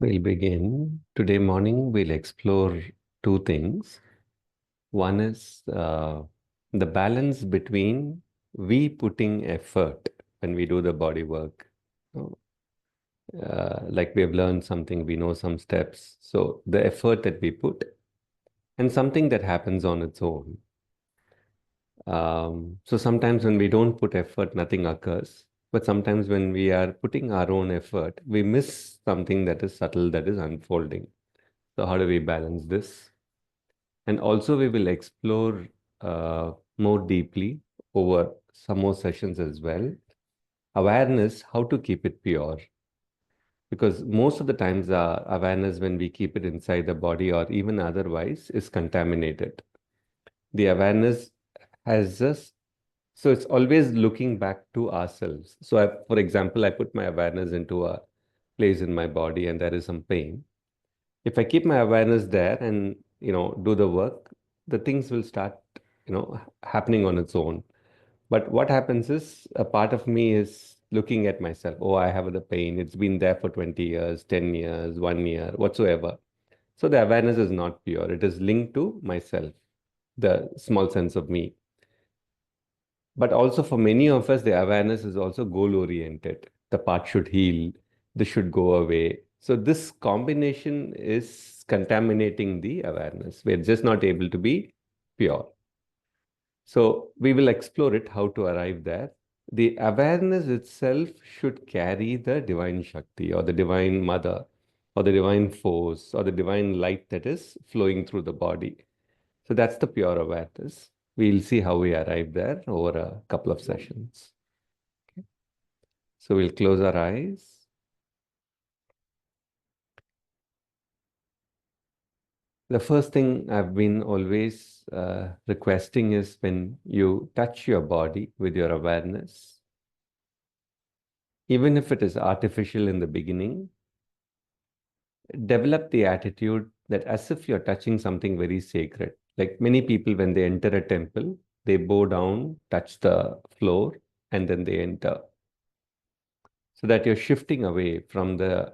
We'll begin. Today morning, we'll explore two things. One is the balance between we putting effort when we do the body work. So, like we have learned something, we know some steps. So the effort that we put and something that happens on its own. So sometimes when we don't put effort, nothing occurs. But sometimes when we are putting our own effort, we miss something that is subtle, that is unfolding. So how do we balance this? And also we will explore more deeply over some more sessions as well. Awareness, how to keep it pure. Because most of the times awareness when we keep it inside the body or even otherwise is contaminated. The awareness has just, so it's always looking back to ourselves. So for example, I put my awareness into a place in my body and there is some pain. If I keep my awareness there and do the work, the things will start happening on its own. But what happens is a part of me is looking at myself. Oh, I have the pain. It's been there for 20 years, 10 years, 1 year, whatsoever. So the awareness is not pure. It is linked to myself, the small sense of me. But also for many of us, the awareness is also goal oriented. The part should heal, this should go away. So this combination is contaminating the awareness. We're just not able to be pure. So we will explore it, how to arrive there. The awareness itself should carry the divine Shakti or the divine mother or the divine force or the divine light that is flowing through the body. So that's the pure awareness. We'll see how we arrive there over a couple of sessions. So we'll close our eyes. The first thing I've been always requesting is when you touch your body with your awareness, even if it is artificial in the beginning, develop the attitude that as if you're touching something very sacred. Like many people, when they enter a temple, they bow down, touch the floor, and then they enter. So that you're shifting away from the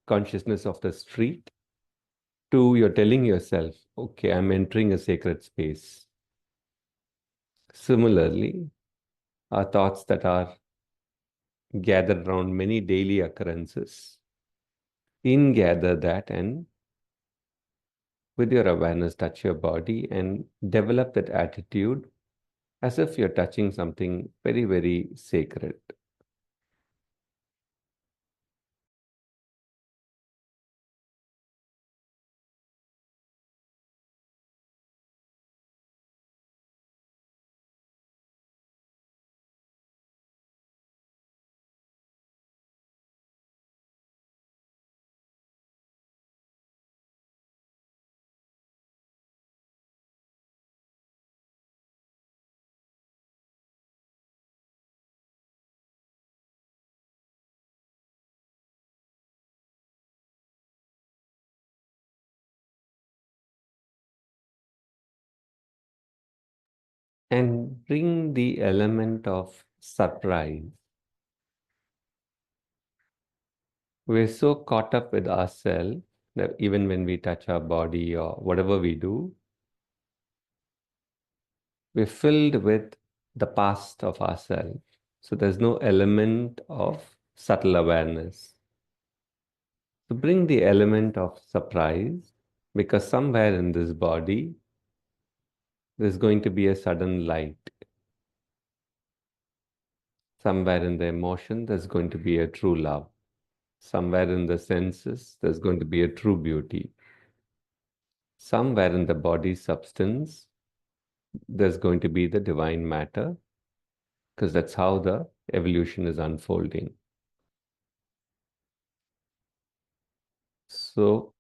consciousness of the street to you're telling yourself, okay, I'm entering a sacred space. Similarly, our thoughts that are gathered around many daily occurrences, gather that and with your awareness, touch your body and develop that attitude as if you're touching something very, very sacred. And bring the element of surprise. We're so caught up with ourselves that even when we touch our body or whatever we do, we're filled with the past of ourselves. So there's no element of subtle awareness. So bring the element of surprise because somewhere in this body, there's going to be a sudden light. Somewhere in the emotion, there's going to be a true love. Somewhere in the senses, there's going to be a true beauty. Somewhere in the body substance, there's going to be the divine matter, because that's how the evolution is unfolding. So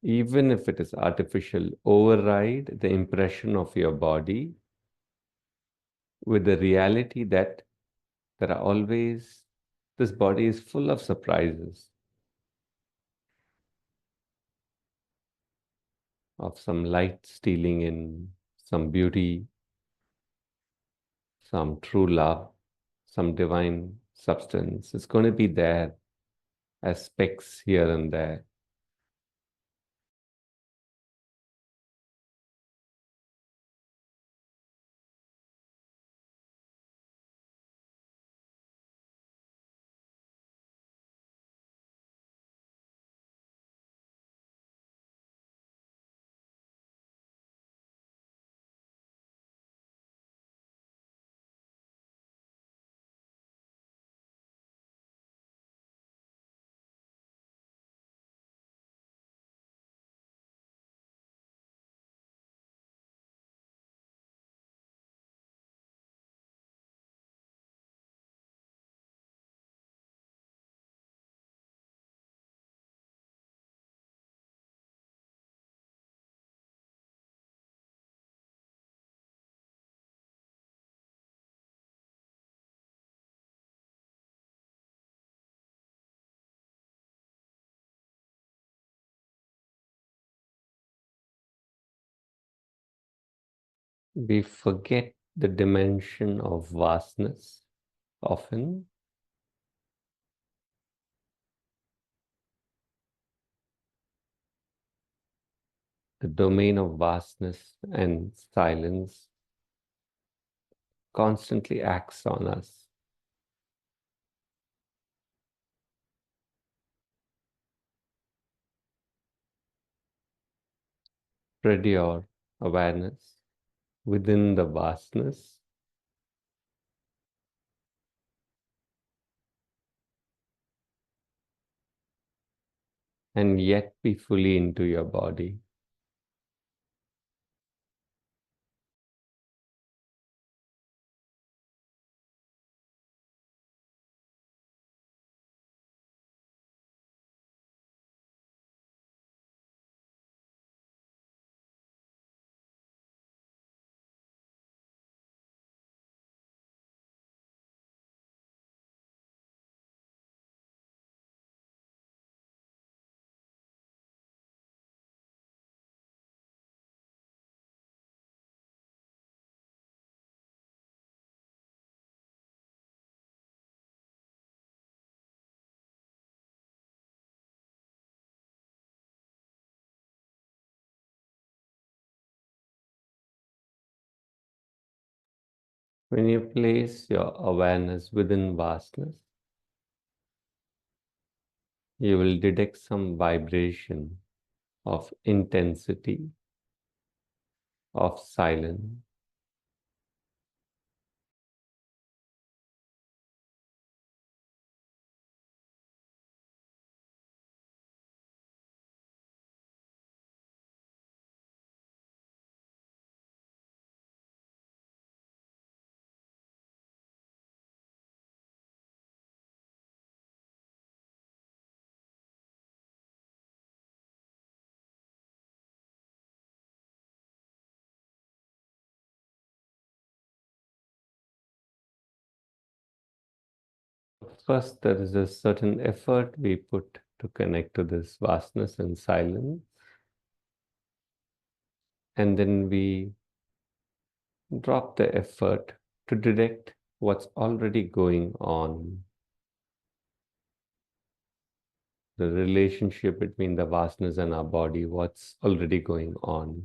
even if it is artificial, override the impression of your body with the reality that there are always, this body is full of surprises, of some light stealing in, some beauty, some true love, some divine substance. It's going to be there. as specks here and there. We forget the dimension of vastness often. The domain of vastness and silence constantly acts on us. Spread your awareness within the vastness, and yet be fully into your body. When you place your awareness within vastness, you will detect some vibration of intensity, of silence. First, there is a certain effort we put to connect to this vastness and silence, and then we drop the effort to detect what's already going on, the relationship between the vastness and our body, what's already going on.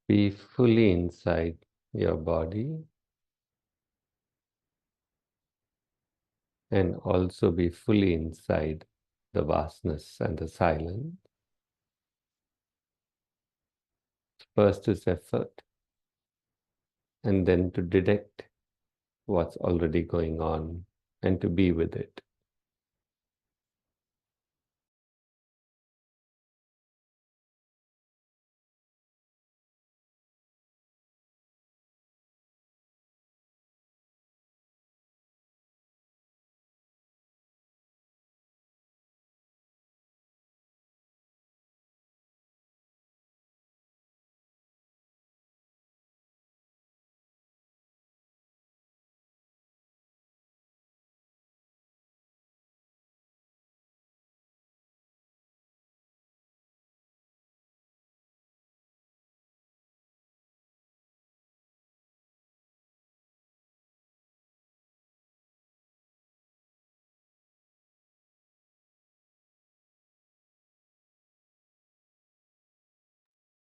Be fully inside your body and also be fully inside the vastness and the silence. First is effort, and then to detect what's already going on and to be with it.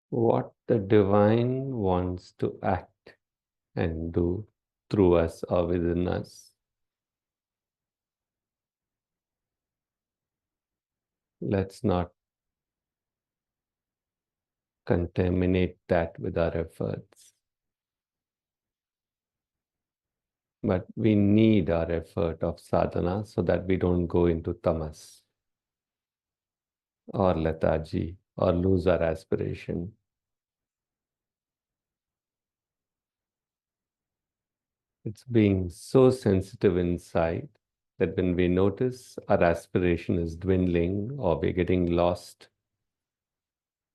What the divine wants to act and do through us or within us. Let's not contaminate that with our efforts. But we need our effort of sadhana so that we don't go into tamas or lethargy or lose our aspiration. It's being so sensitive inside that when we notice our aspiration is dwindling or we're getting lost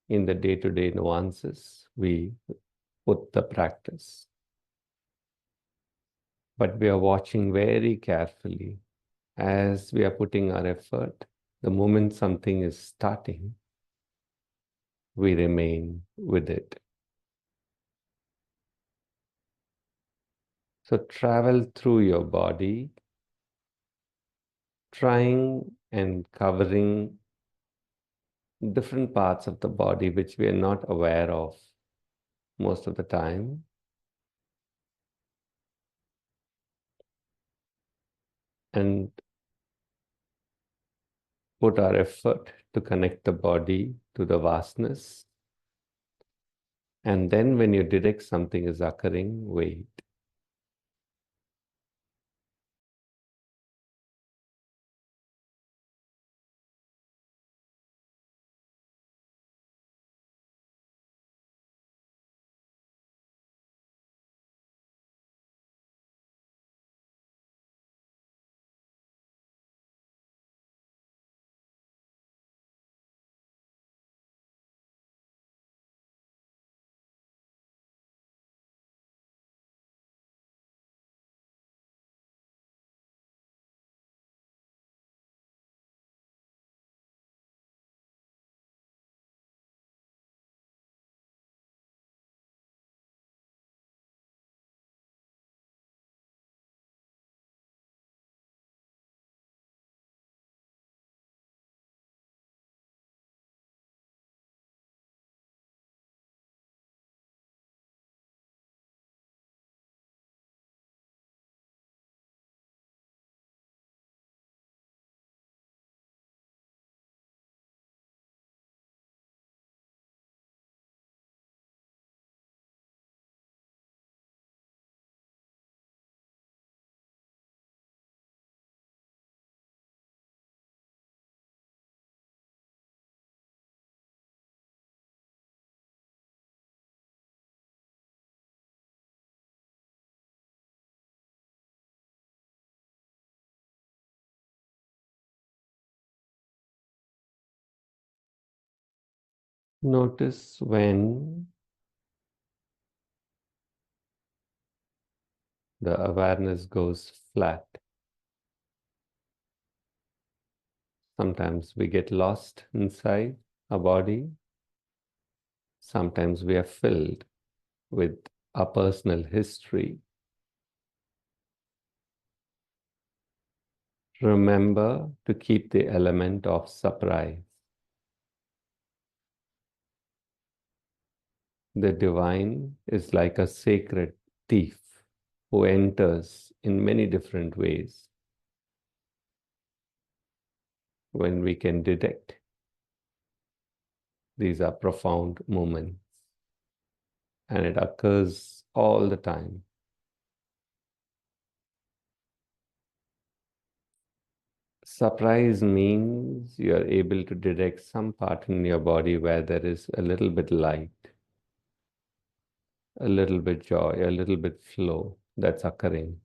in the day-to-day nuances, we put the practice. But we are watching very carefully as we are putting our effort. The moment something is starting, we remain with it. So travel through your body, trying and covering different parts of the body which we are not aware of most of the time. And put our effort to connect the body to the vastness. And then when you detect something is occurring, wait. Notice when the awareness goes flat. Sometimes we get lost inside our body. Sometimes we are filled with our personal history. Remember to keep the element of surprise. The divine is like a sacred thief who enters in many different ways. When we can detect, these are profound moments, and it occurs all the time. Surprise means you are able to detect some part in your body where there is a little bit light, a little bit joy, a little bit flow that's occurring.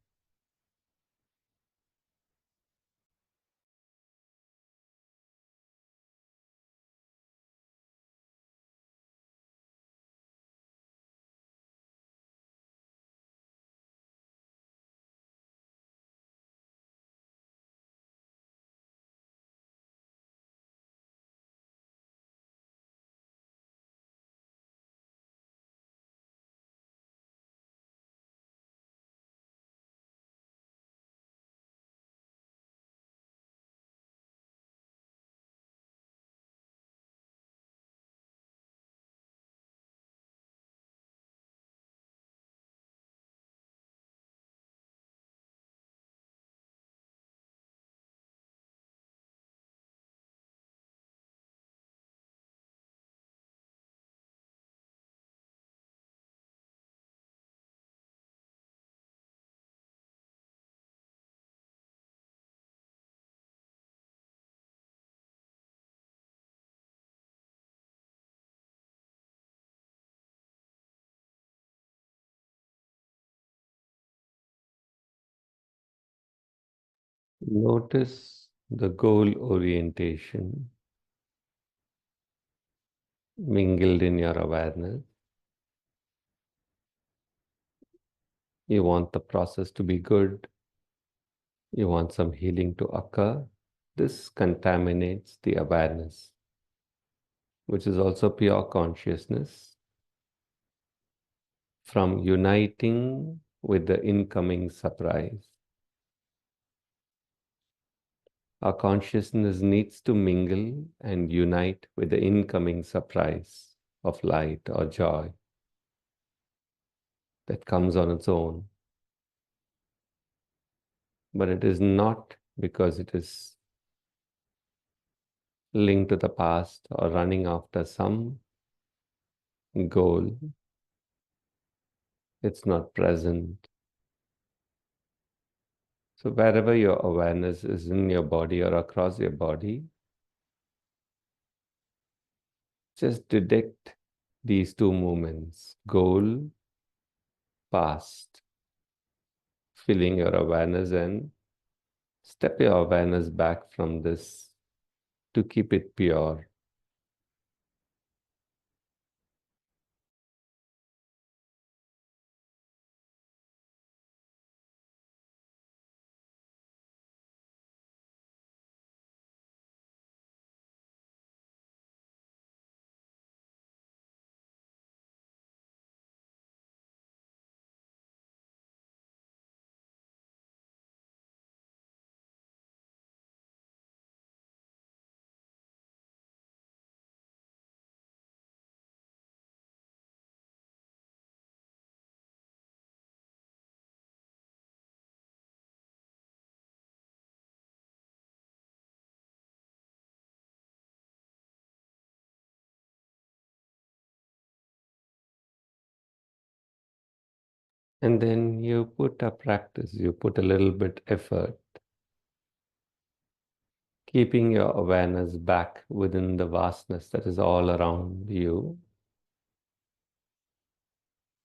Notice the goal orientation mingled in your awareness. You want the process to be good. You want some healing to occur. This contaminates the awareness, which is also pure consciousness, from uniting with the incoming surprise. Our consciousness needs to mingle and unite with the incoming surprise of light or joy that comes on its own. But it is not because it is linked to the past or running after some goal. It's not present. So wherever your awareness is in your body or across your body, just detect these two moments, goal, past, filling your awareness and step your awareness back from this to keep it pure. And then you put a practice, you put a little bit effort, keeping your awareness back within the vastness that is all around you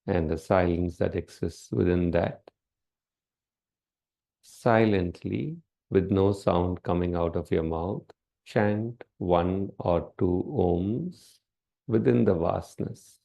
and the silence that exists within that. Silently, with no sound coming out of your mouth, chant one or two ohms within the vastness.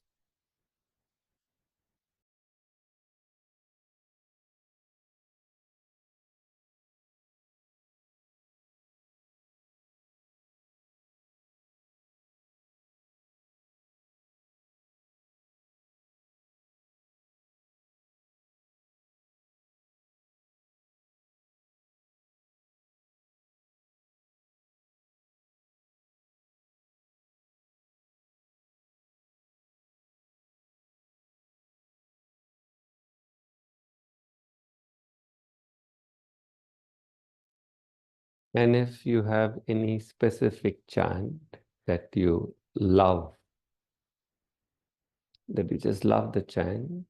And if you have any specific chant that you love, that you just love the chant,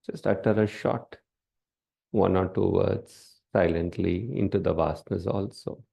just utter a short one or two words silently into the vastness also.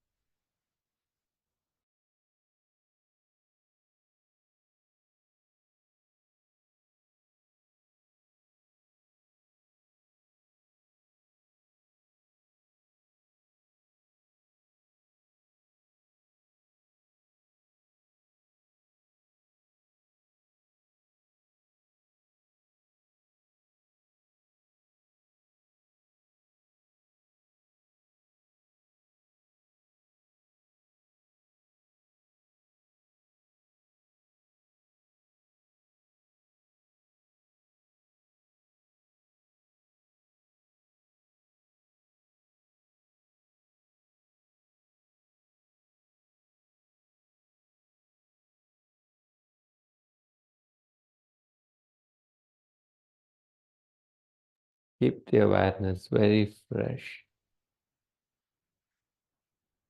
Keep the awareness very fresh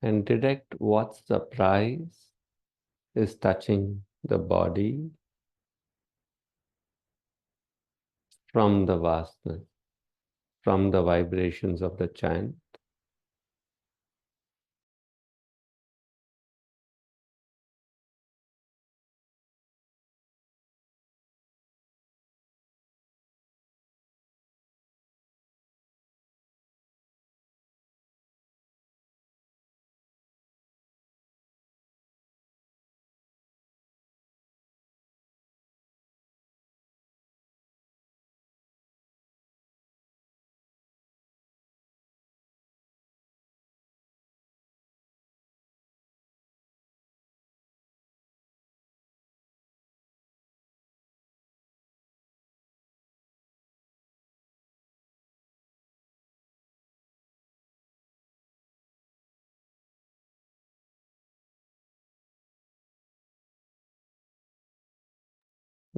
and detect what surprise is touching the body from the vastness, from the vibrations of the chant.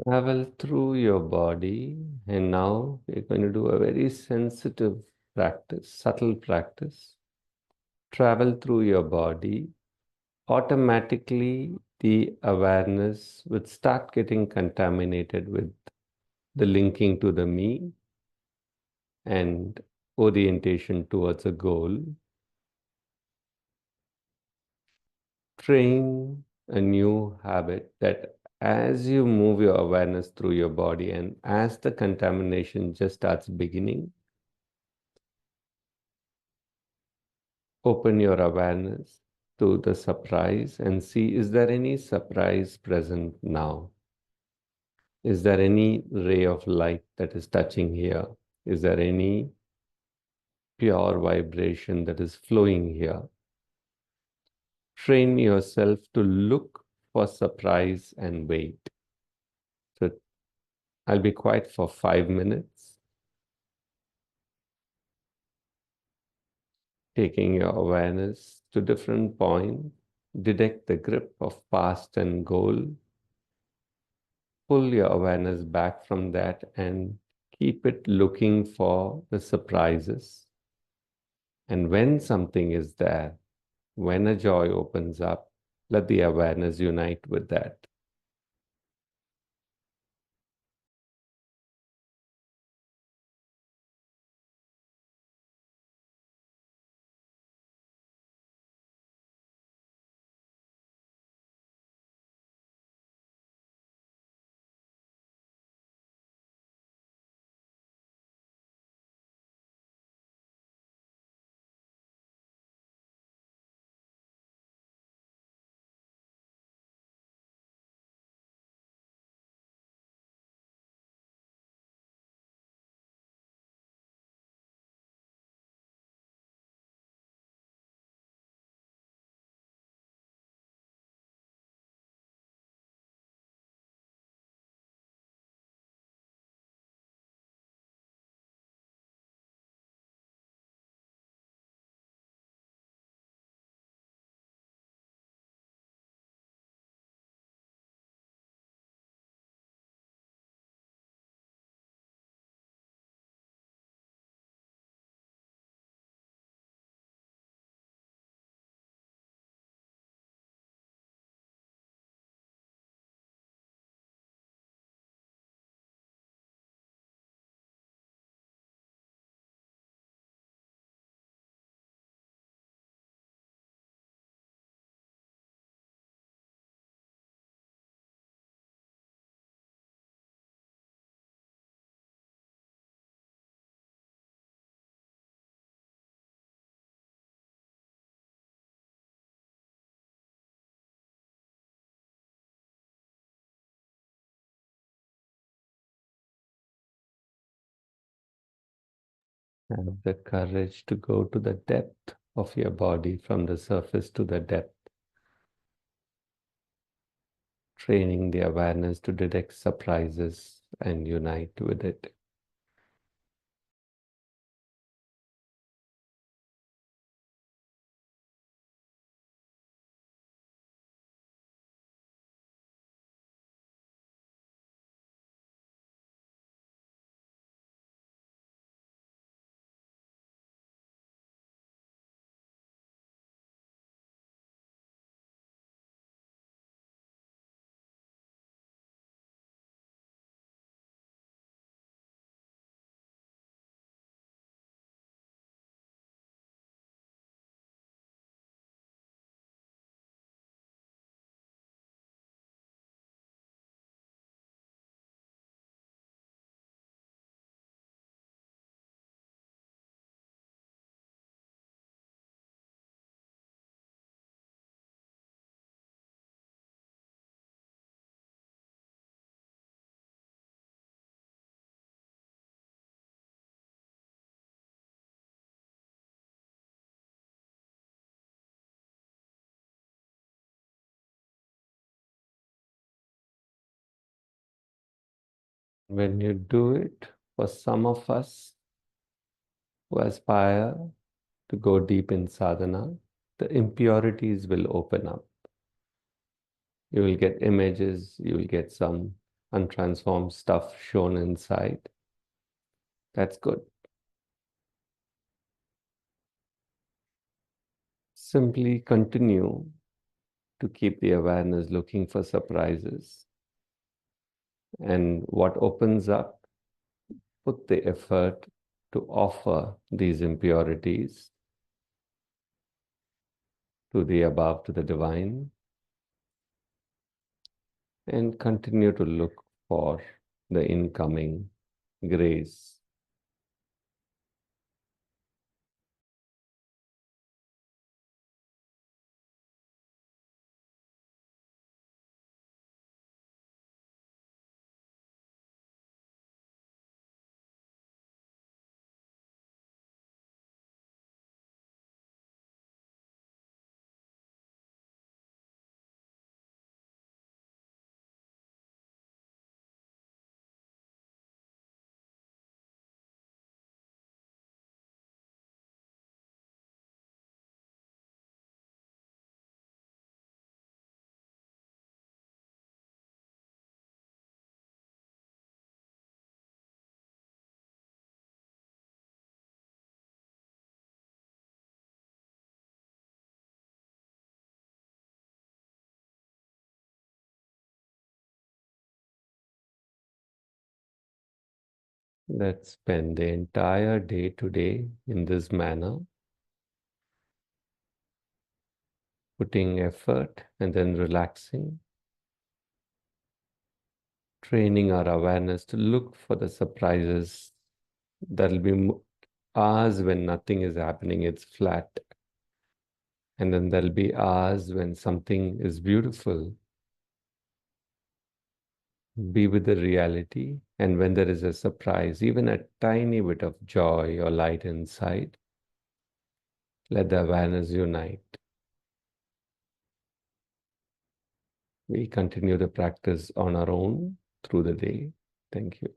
Travel through your body, and now we're going to do a very sensitive practice, subtle practice. Travel through your body. Automatically, the awareness would start getting contaminated with the linking to the me and orientation towards a goal. Train a new habit that as you move your awareness through your body and as the contamination just starts beginning, open your awareness to the surprise and see, is there any surprise present now? Is there any ray of light that is touching here? Is there any pure vibration that is flowing here? Train yourself to look for surprise and wait. So I'll be quiet for 5 minutes, taking your awareness to different points. Detect the grip of past and goal. Pull your awareness back from that and keep it looking for the surprises. And when something is there, when a joy opens up, let the awareness unite with that. Have the courage to go to the depth of your body from the surface to the depth, training the awareness to detect surprises and unite with it. When you do it, for some of us who aspire to go deep in sadhana, the impurities will open up. You will get images, you will get some untransformed stuff shown inside. That's good. Simply continue to keep the awareness looking for surprises. And what opens up, put the effort to offer these impurities to the above, to the divine, and continue to look for the incoming grace. Let's spend the entire day today in this manner, putting effort and then relaxing, training our awareness to look for the surprises. There'll be hours when nothing is happening, it's flat. And then there'll be hours when something is beautiful. Be with the reality. And when there is a surprise, even a tiny bit of joy or light inside, let the awareness unite. We continue the practice on our own through the day. Thank you.